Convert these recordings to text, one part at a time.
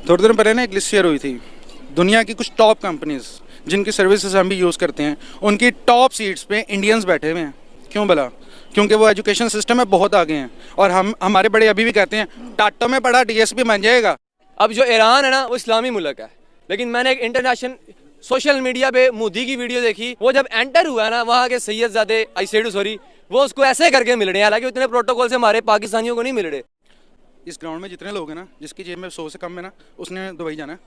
थोड़े दिन पहले ना एक लिस्ट शेयर हुई थी दुनिया की कुछ टॉप कंपनीज जिनकी सर्विसेज हम भी यूज़ करते हैं, उनकी टॉप सीट्स पे इंडियंस बैठे हुए हैं। क्यों भला? क्योंकि वो एजुकेशन सिस्टम में बहुत आगे हैं। और हमारे बड़े अभी भी कहते हैं टाटो में पढ़ा डीएसपी बन जाएगा। अब जो ईरान है ना वो इस्लामी मुल्क है, लेकिन मैंने एक इंटरनेशनल सोशल मीडिया पे मोदी की वीडियो देखी। वो जब एंटर हुआ ना वहाँ के सैयदजादे वो उसको ऐसे करके मिल रहे हैं, हालांकि उतने प्रोटोकॉल से हमारे पाकिस्तानियों को नहीं मिल रहे। इस ग्राउंड में जितने लोग हैं ना, जिसकी जेब में 100 से कम है ना, उसने दुबई जाना है।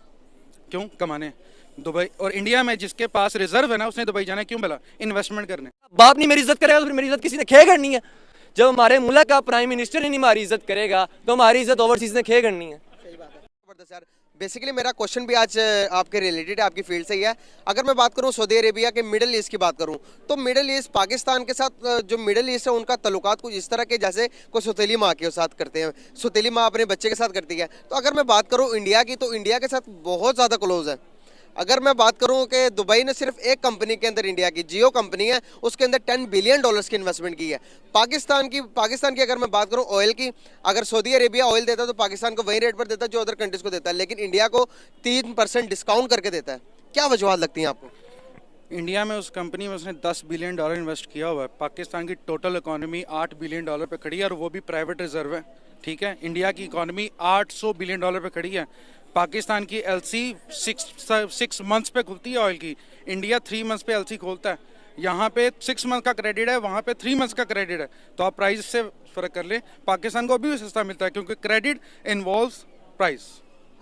क्यों? कमाने। दुबई। और इंडिया में जिसके पास रिजर्व है ना, उसने दुबई जाना है। क्यों भला? इन्वेस्टमेंट करने। बाप नहीं मेरी इज्जत करेगा तो फिर मेरी इज्जत किसी ने खे करनी है। जब हमारे मुल्क का प्राइम मिनिस्टर ही नहीं हमारी इज्जत करेगा तो हमारी इज्जत ओवरसीज ने खे करनी है। सही बात है। जबरदस्त यार। बेसिकली मेरा क्वेश्चन भी आज आपके रिलेटेड है, आपकी फील्ड से ही है। अगर मैं बात करूं सऊदी अरेबिया के मिडिल ईस्ट की बात करूं तो मिडिल ईस्ट पाकिस्तान के साथ जो मिडिल ईस्ट है उनका तल्लुकात कुछ इस तरह के जैसे कोई सौतेली माँ के साथ करते हैं, सौतेली माँ अपने बच्चे के साथ करती है। तो अगर मैं बात करूं इंडिया की तो इंडिया के साथ बहुत ज़्यादा क्लोज है। अगर मैं बात करूं कि दुबई ने सिर्फ एक कंपनी के अंदर, इंडिया की जियो कंपनी है, उसके अंदर $10 बिलियन की इन्वेस्टमेंट की है। पाकिस्तान की अगर मैं बात करूं ऑयल की, अगर सऊदी अरेबिया ऑयल देता है तो पाकिस्तान को वही रेट पर देता है जो अदर कंट्रीज को देता है, लेकिन इंडिया को 3% डिस्काउंट करके देता है। क्या वजूहत लगती हैं आपको? इंडिया में उस कंपनी में उसने $10 बिलियन इन्वेस्ट किया हुआ है। पाकिस्तान की टोटल इकोनॉमी $8 बिलियन पे खड़ी है और वो भी प्राइवेट रिजर्व है। ठीक है, इंडिया की इकोनॉमी $800 बिलियन पे खड़ी है। पाकिस्तान की एलसी 6 मंथ्स पे खुलती है ऑयल की, इंडिया 3 मंथ्स पे एलसी खोलता है। यहाँ पे 6 मंथ का क्रेडिट है, वहाँ पे 3 मंथ्स का क्रेडिट है। तो आप प्राइस से फर्क कर ले, पाकिस्तान को अभी भी सस्ता मिलता है क्योंकि क्रेडिट इन्वॉल्व्स प्राइस।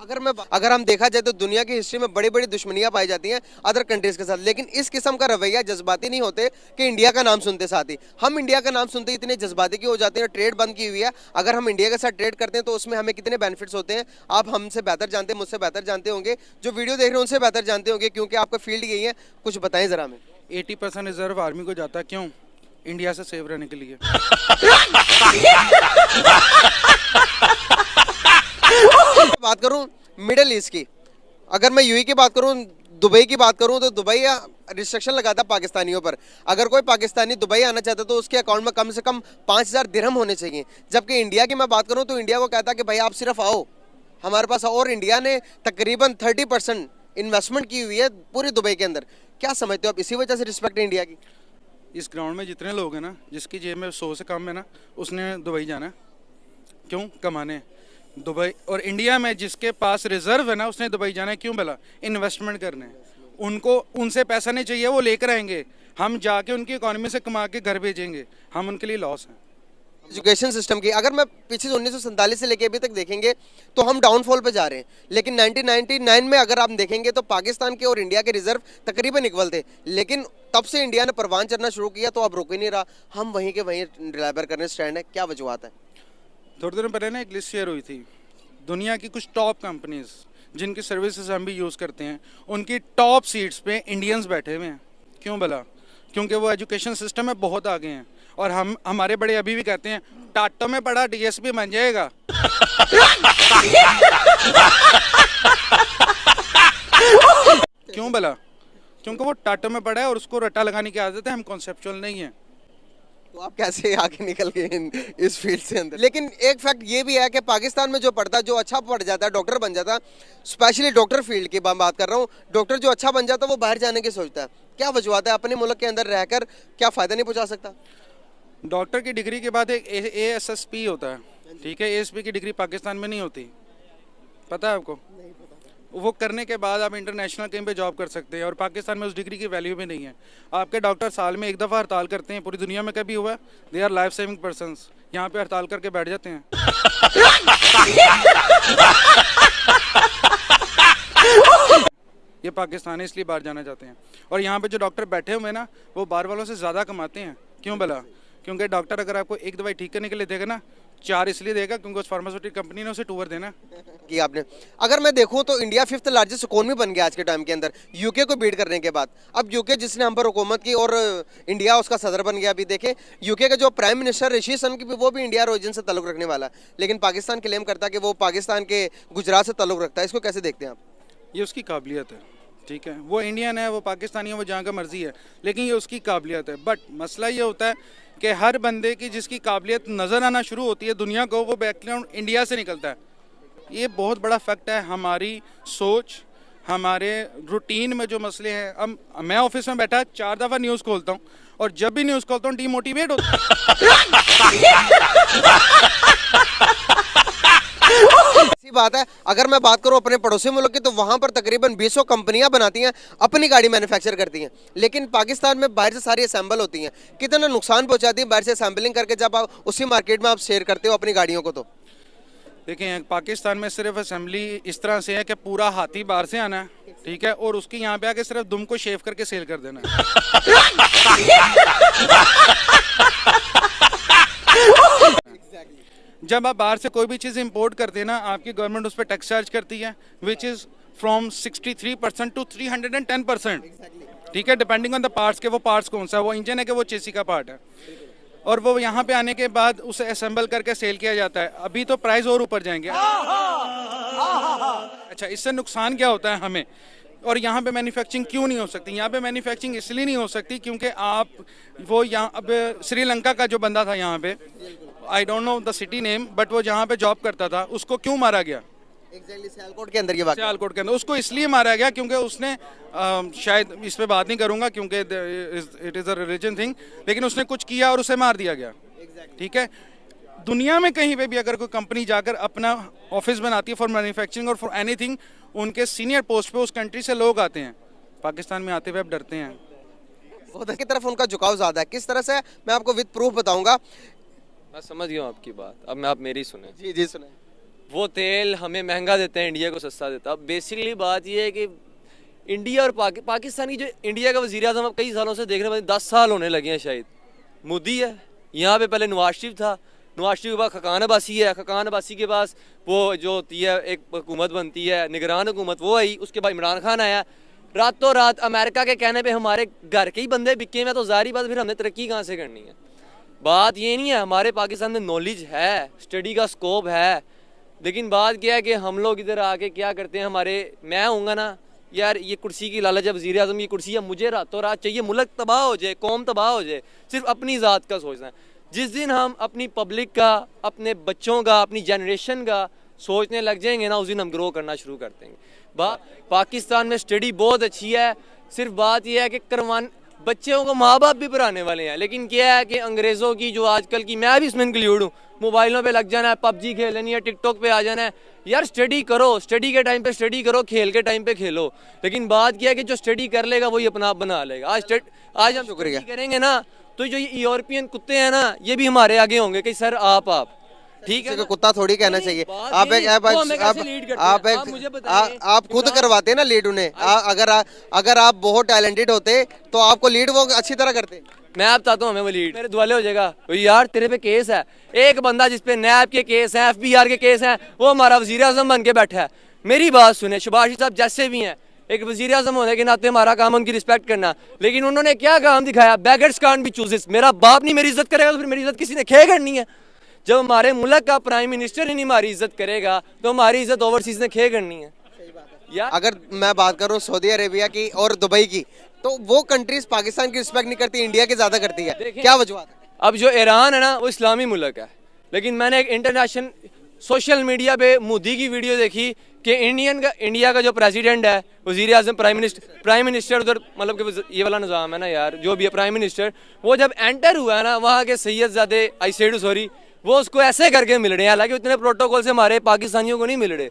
अगर हम देखा जाए तो दुनिया की हिस्ट्री में बड़ी बड़ी दुश्मनियां पाई जाती हैं अदर कंट्रीज के साथ, लेकिन इस किस्म का रवैया जज्बाती नहीं होते कि इंडिया का नाम सुनते साथ ही हम इंडिया का नाम सुनते इतने जज्बाती क्यों हो जाते हैं। ट्रेड बंद की हुई है, अगर हम इंडिया के साथ ट्रेड करते हैं तो उसमें हमें कितने बेनिफिट्स होते हैं आप हमसे बेहतर जानते हैं, मुझसे बेहतर जानते होंगे, जो वीडियो देख रहे हैं उनसे बेहतर जानते होंगे क्योंकि आपका फील्ड यही है। कुछ बताएं जरा हमें। 80% रिजर्व आर्मी को जाता है। क्यों? इंडिया से सेव रहने के लिए। बात करूं मिडिल ईस्ट की, अगर मैं यूएई की बात करूं, दुबई की बात करूं तो दुबई रिस्ट्रिक्शन लगाता पाकिस्तानियों पर। अगर कोई पाकिस्तानी दुबई आना चाहता तो उसके अकाउंट में कम से कम 5,000 दिरहम होने चाहिए। जबकि इंडिया की मैं बात करूं तो इंडिया को कहता कि भाई आप सिर्फ आओ हमारे पास, और इंडिया ने तकरीबन 30% इन्वेस्टमेंट की हुई है पूरी दुबई के अंदर। क्या समझते हो आप, इसी वजह से रिस्पेक्ट है इंडिया की? इस ग्राउंड में जितने लोग हैं ना, जिसकी जेब में 100 से कम है ना, उसने दुबई जाना है। क्यों? कमाने। दुबई। और इंडिया में जिसके पास रिजर्व है ना, उसने दुबई जाना है। क्यों भला? इन्वेस्टमेंट करने। उनको उनसे पैसा नहीं चाहिए, वो लेकर आएंगे, हम जाके उनकी इकोनॉमी से कमा के घर भेजेंगे, हम उनके लिए लॉस हैं। एजुकेशन सिस्टम की अगर मैं पीछे 1947 से लेके अभी तक देखेंगे तो हम डाउनफॉल पे जा रहे हैं, लेकिन 1999 में अगर आप देखेंगे तो पाकिस्तान के और इंडिया के रिजर्व तकरीबन इक्वल थे, लेकिन तब से इंडिया ने परवान चढ़ना शुरू किया तो अब रुक ही नहीं रहा, हम वहीं के वहीं डिलीवर करने स्टैंड है। क्या वजूहत है? थोड़े दिन पहले ना एक लिस्ट शेयर हुई थी दुनिया की कुछ टॉप कंपनीज जिनकी सर्विसेज हम भी यूज़ करते हैं, उनकी टॉप सीट्स पे इंडियंस बैठे हुए हैं। क्यों भला? क्योंकि वो एजुकेशन सिस्टम में बहुत आगे हैं। और हमारे बड़े अभी भी कहते हैं टाटो में पढ़ा डीएसपी बन जाएगा। क्यों भला? क्योंकि वो टाटो में पढ़ा है और उसको रट्टा लगाने की आदत है, हम कॉन्सेप्चुअल नहीं है। तो आप कैसे आगे निकल गए इस फील्ड से अंदर? लेकिन एक फैक्ट ये भी है कि पाकिस्तान में जो पढ़ता, जो अच्छा पढ़ जाता है, डॉक्टर बन जाता, स्पेशली डॉक्टर फील्ड की बात कर रहा हूँ, डॉक्टर जो अच्छा बन जाता है वो बाहर जाने की सोचता है। क्या वजूहत है? अपने मुल्क के अंदर रहकर क्या फ़ायदा नहीं पहुँचा सकता? डॉक्टर की डिग्री के बाद एक ASSP होता है। ठीक है, ASP की डिग्री पाकिस्तान में नहीं होती, पता है आपको? वो करने के बाद आप इंटरनेशनल कहीं पे जॉब कर सकते हैं और पाकिस्तान में उस डिग्री की वैल्यू भी नहीं है। आपके डॉक्टर साल में एक दफ़ा हड़ताल करते हैं, पूरी दुनिया में कभी हुआ? They our life saving persons, यहाँ पे हड़ताल करके बैठ जाते हैं। ये पाकिस्तानी इसलिए बाहर जाना चाहते हैं। और यहाँ पे जो डॉक्टर बैठे हुए हैं ना, वो बाहर वालों से ज़्यादा कमाते हैं। क्यों भला? क्योंकि डॉक्टर अगर आपको एक दवाई ठीक करने के लिए देगा ना, 4 इसलिए देगा क्योंकि उस फार्मास्यूटिकल कंपनी ने उसे 2 देना कि आपने। अगर मैं देखूं तो इंडिया 5th लार्जेस्ट इकोनॉमी बन गया आज के टाइम के अंदर, यूके को बीट करने के बाद। अब यूके जिसने हम पर हुकूमत की और इंडिया उसका सदर बन गया। अभी देखें यूके का जो प्राइम मिनिस्टर ऋषि सुनक की, वो भी इंडिया ओरिजिन से ताल्लुक रखने वाला है, लेकिन पाकिस्तान क्लेम करता है कि वो पाकिस्तान के गुजरात से ताल्लुक रखता है। इसको कैसे देखते हैं आप? ये उसकी काबिलियत है। ठीक है, वो इंडियन है, वो पाकिस्तानी है, वो जहाँ का मर्जी है, लेकिन ये उसकी काबिलियत है। बट मसला ये होता है कि हर बंदे की जिसकी काबिलियत नज़र आना शुरू होती है दुनिया को, वो बैकग्राउंड इंडिया से निकलता है। ये बहुत बड़ा फैक्ट है। हमारी सोच, हमारे रूटीन में जो मसले हैं, अब मैं ऑफिस में बैठा 4 दफ़ा न्यूज़ खोलता हूँ और जब भी न्यूज़ खोलता हूँ डीमोटिवेट होता ऐसी बात है। अगर मैं बात करूं अपने पड़ोसी मुल्क की, तो वहां पर तकरीबन 200 कंपनियां बनाती हैं, अपनी गाड़ी मैन्युफैक्चर करती हैं, लेकिन पाकिस्तान में बाहर से सारी असेंबल होती हैं। कितना नुकसान पहुंचाती है बाहर से असेंबलिंग करके, जब आप उसी मार्केट में आप शेयर करते हो अपनी गाड़ियों को। तो देखें, पाकिस्तान में सिर्फ असेंबली इस तरह से है कि पूरा हाथी बाहर से आना है, ठीक है, और उसकी यहाँ पे आके सिर्फ दुम को शेव करके सेल कर देना है। जब आप बाहर से कोई भी चीज़ इंपोर्ट करते हैं ना, आपकी गवर्नमेंट उस पर टैक्स चार्ज करती है, विच इज़ फ्रॉम 63% टू 310%, ठीक है, डिपेंडिंग ऑन द पार्ट्स के वो पार्ट्स कौन सा है, वो इंजन है कि वो चेसी का पार्ट है, और वो यहाँ पे आने के बाद उसे असेंबल करके सेल किया जाता है। अभी तो प्राइस और ऊपर जाएंगे। अच्छा, इससे नुकसान क्या होता है हमें, और यहाँ पे मैन्युफैक्चरिंग क्यों नहीं हो सकती? यहाँ पे मैन्युफैक्चरिंग इसलिए नहीं हो सकती क्योंकि आप वो यहाँ, अब श्रीलंका का जो बंदा था यहाँ पे, I don't know the city name, but वो जहाँ पे जॉब करता था, उसको क्यों मारा गया? सियालकोट के अंदर ये बात, सियालकोट के अंदर उसको इसलिए मारा गया क्योंकि उसने शायद इस पे बात नहीं करूंगा क्योंकि it is a religion thing, लेकिन उसने कुछ किया और उसे मार दिया गया, ठीक है। दुनिया में कहीं पे भी अगर कोई कंपनी जाकर अपना ऑफिस बनाती है फॉर मैन्युफैक्चरिंग और फॉर एनीथिंग, उनके सीनियर पोस्ट पे उस कंट्री से लोग आते हैं। पाकिस्तान में आते हुए अब डरते हैं। बहुत की तरफ उनका झुकाव ज़्यादा है। किस तरह से, मैं आपको विद प्रूफ बताऊंगा। मैं समझ गया हूँ आपकी बात, अब आप मेरी सुने। जी जी सुने। वो तेल हमें महंगा देते हैं, इंडिया को सस्ता देता है। अब बेसिकली बात ये है कि इंडिया और पाकिस्तान की जो इंडिया का वज़ीर आज़म अब कई सालों से देखने में 10 साल होने लगे हैं शायद, मोदी है। यहाँ पे पहले नवाज शरीफ था, नवाज शरीफ के बाद खकान अब्बासी है, खकान अब्बासी के पास वो जो होती है एक हुकूमत बनती है, निगरान हुकूमत, वो आई। उसके बाद इमरान खान आया। रातों रात अमेरिका के कहने पे हमारे घर के ही बंदे बिके हुए, तो ज़ाहिर बात फिर हमने तरक्की कहाँ से करनी है? बात ये नहीं है, हमारे पाकिस्तान में नॉलेज है, स्टडी का स्कोप है, लेकिन बात क्या है कि हम लोग इधर आके क्या करते हैं, मैं हूँगा ना यार, ये कुर्सी की लालच है, वज़ीर आज़म की कुर्सी है, मुझे रातों रात चाहिए, मुल्क तबाह हो जाए, कौम तबाह हो जाए, सिर्फ अपनी ज़ात का सोचना है। जिस दिन हम अपनी पब्लिक का, अपने बच्चों का, अपनी जनरेशन का सोचने लग जाएंगे ना, उस दिन हम ग्रो करना शुरू कर देंगे। पाकिस्तान में स्टडी बहुत अच्छी है, सिर्फ बात यह है कि बच्चों को माँ बाप भी पढ़ाने वाले हैं, लेकिन क्या है कि अंग्रेज़ों की जो आजकल की, मैं भी इसमें इंक्लूड हूँ, मोबाइलों पे लग जाना है, पबजी खेलनी है, टिकटॉक पे आ जाना है। यार स्टडी करो, स्टडी के टाइम पे स्टडी करो, खेल के टाइम पे खेलो, लेकिन बात क्या है कि जो स्टडी कर लेगा वही अपना आप बना लेगा। आज हम शुक्रिया करेंगे ना, तो जो ये यूरोपियन कुत्ते हैं ना, ये भी हमारे आगे होंगे कि सर आप ठीक है, कुत्ता थोड़ी कहना चाहिए। आप खुद करवाते ना लीड उन्हें। अगर आप बहुत टैलेंटेड होते तो आपको लीड वो अच्छी तरह करते। मैं आप चाहता हूँ हमें वो लीड मेरे दुआले हो जाएगा। यार तेरे पे केस है, एक बंदा जिसपे नैब के केस हैं, FBR के केस हैं, वो हमारा वज़ीर आज़म बन के बैठा है। मेरी बात सुने, शबाशी साहब जैसे भी हैं, एक वज़ीर आज़म होने के नाते हमारा काम उनकी रिस्पेक्ट करना, लेकिन उन्होंने क्या काम दिखाया? Beggars can't be chooses. मेरा बाप नहीं मेरी इज्जत करेगा तो फिर मेरी इज्जत किसी ने खे करनी है? जब हमारे मुल्क का प्राइम मिनिस्टर ही नहीं हमारी इज्जत करेगा तो हमारी इज्जत ओवरसीज ने खे करनी है। यार अगर मैं बात करूँ सऊदी अरेबिया की और दुबई की, तो वो कंट्रीज पाकिस्तान की रिस्पेक्ट नहीं करती, इंडिया की ज्यादा करती है। क्या वजूहत है? अब जो ईरान है ना, वो इस्लामी मुल्क है, लेकिन मैंने एक इंटरनेशनल सोशल मीडिया पे मोदी की वीडियो देखी कि इंडिया का जो प्रेसिडेंट है, वज़ीर आज़म, प्राइम मिनिस्टर उधर, मतलब कि ये वाला निज़ाम है ना यार, जो भी है प्राइम मिनिस्टर, वो जब एंटर हुआ है ना, वहाँ के सैयदजादे वो उसको ऐसे करके मिल रहे हैं, हालांकि उतने प्रोटोकॉल से हमारे पाकिस्तानियों को नहीं मिल रहे।